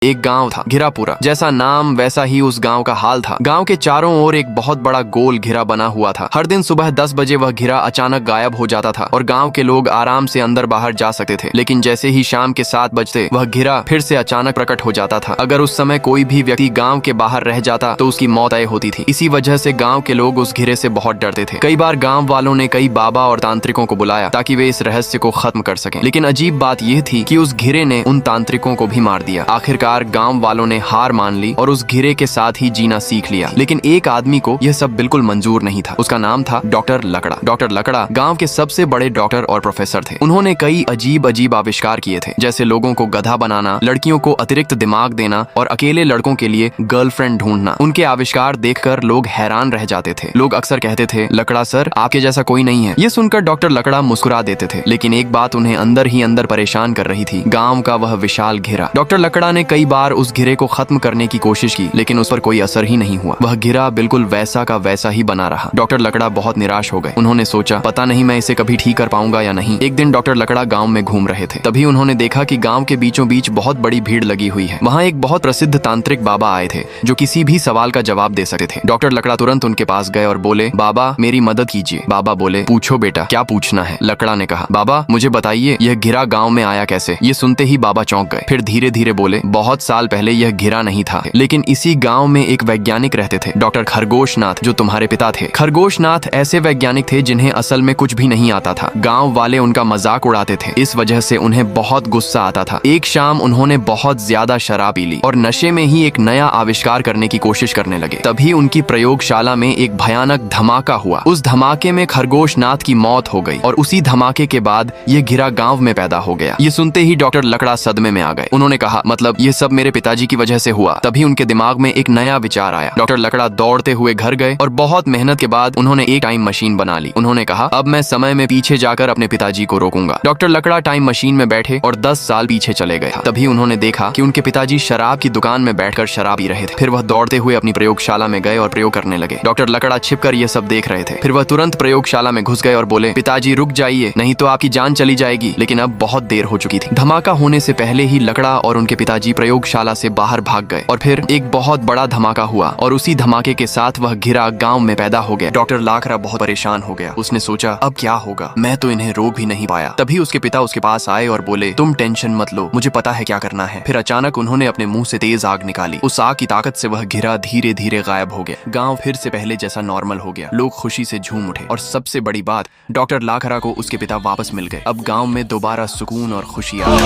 एक गांव था, घिरा पूरा। जैसा नाम वैसा ही उस गांव का हाल था। गांव के चारों ओर एक बहुत बड़ा गोल घिरा बना हुआ था। हर दिन सुबह 10 बजे वह घिरा अचानक गायब हो जाता था और गांव के लोग आराम से अंदर बाहर जा सकते थे। लेकिन जैसे ही शाम के 7 बजते वह घिरा फिर से अचानक प्रकट हो जाता था। अगर उस समय कोई भी व्यक्ति गाँव के बाहर रह जाता तो उसकी मौत तय होती थी। इसी वजह से गाँव के लोग उस घिरे से बहुत डरते थे। कई बार गाँव वालों ने कई बाबा और तांत्रिकों को बुलाया ताकि वे इस रहस्य को खत्म कर सकें। लेकिन अजीब बात यह थी कि उस घिरे ने उन तांत्रिकों को भी मार दिया। आखिरकार गाँव वालों ने हार मान ली और उस घिरे के साथ ही जीना सीख लिया। लेकिन एक आदमी को यह सब बिल्कुल मंजूर नहीं था। उसका नाम था डॉक्टर लकड़ा। डॉक्टर लकड़ा गांव के सबसे बड़े डॉक्टर और प्रोफेसर थे। उन्होंने कई अजीब अजीब आविष्कार किए थे, जैसे लोगों को गधा बनाना, लड़कियों को अतिरिक्त दिमाग देना और अकेले लड़कों के लिए गर्लफ्रेंड ढूंढना। उनके आविष्कार देखकर लोग हैरान रह जाते थे। लोग अक्सर कहते थे, लकड़ा सर, आपके जैसा कोई नहीं है। ये सुनकर डॉक्टर लकड़ा मुस्कुरा देते थे। लेकिन एक बात उन्हें अंदर ही अंदर परेशान कर रही थी, गाँव का वह विशाल घिरा। डॉक्टर लकड़ा ने कई बार उस घिरे को खत्म करने की कोशिश की, लेकिन उस पर कोई असर ही नहीं हुआ। वह घिरा बिल्कुल वैसा का वैसा ही बना रहा। डॉक्टर लकड़ा बहुत निराश हो गए। उन्होंने सोचा, पता नहीं मैं इसे कभी ठीक कर पाऊंगा या नहीं। एक दिन डॉक्टर लकड़ा गांव में घूम रहे थे। तभी उन्होंने देखा कि गांव के बीचों बीच बहुत बड़ी भीड़ लगी हुई है। वहां एक बहुत प्रसिद्ध तांत्रिक बाबा आए थे जो किसी भी सवाल का जवाब दे सकते थे। डॉक्टर लकड़ा तुरंत उनके पास गए और बोले, बाबा मेरी मदद कीजिए। बाबा बोले, पूछो बेटा, क्या पूछना है? लकड़ा ने कहा, बाबा मुझे बताइए यह घिरा गाँव में आया कैसे? ये सुनते ही बाबा चौंक गए। फिर धीरे धीरे बोले, बहुत साल पहले यह घिरा नहीं था, लेकिन इसी गांव में एक वैज्ञानिक रहते थे, डॉक्टर खरगोशनाथ, जो तुम्हारे पिता थे। खरगोशनाथ ऐसे वैज्ञानिक थे जिन्हें असल में कुछ भी नहीं आता था। गांव वाले उनका मजाक उड़ाते थे। इस वजह से उन्हें बहुत गुस्सा आता था। एक शाम उन्होंने बहुत ज्यादा शराब पी ली और नशे में ही एक नया आविष्कार करने की कोशिश करने लगे। तभी उनकी प्रयोगशाला में एक भयानक धमाका हुआ। उस धमाके में खरगोशनाथ की मौत हो गई और उसी धमाके के बाद ये घिरा गाँव में पैदा हो गया। ये सुनते ही डॉक्टर लकड़ा सदमे में आ गए। उन्होंने कहा, मतलब ये सब मेरे पिताजी की वजह से हुआ? तभी उनके दिमाग में एक नया विचार आया। डॉक्टर लकड़ा दौड़ते हुए घर गए और बहुत मेहनत के बाद उन्होंने एक टाइम मशीन बना ली। उन्होंने कहा, अब मैं समय में पीछे जाकर अपने पिताजी को रोकूंगा। डॉक्टर लकड़ा टाइम मशीन में बैठे और 10 साल पीछे चले गए। तभी उन्होंने देखा कि उनके पिताजी शराब की दुकान में बैठकर शराब पी रहे थे। फिर वह दौड़ते हुए अपनी प्रयोगशाला में गए और प्रयोग करने लगे। डॉक्टर लकड़ा छिपकर ये सब देख रहे थे। फिर वह तुरंत प्रयोगशाला में घुस गए और बोले, पिताजी रुक जाइए, नहीं तो आपकी जान चली जाएगी। लेकिन अब बहुत देर हो चुकी थी। धमाका होने से पहले ही लकड़ा और उनके पिताजी प्रयोगशाला से बाहर भाग गए और फिर एक बहुत बड़ा धमाका हुआ और उसी धमाके के साथ वह घिरा गांव में पैदा हो गया। डॉक्टर लकड़ा बहुत परेशान हो गया। उसने सोचा, अब क्या होगा? मैं तो इन्हें रोक भी नहीं पाया। तभी उसके पिता उसके पास आए और बोले, तुम टेंशन मत लो, मुझे पता है क्या करना है। फिर अचानक उन्होंने अपने मुंह से तेज आग निकाली। उस आग की ताकत से वह घिरा धीरे धीरे गायब हो गया। गाँव फिर से पहले जैसा नॉर्मल हो गया। लोग खुशी से झूम उठे और सबसे बड़ी बात, डॉक्टर लकड़ा को उसके पिता वापस मिल गए। अब गाँव में दोबारा सुकून और खुशी आ गई।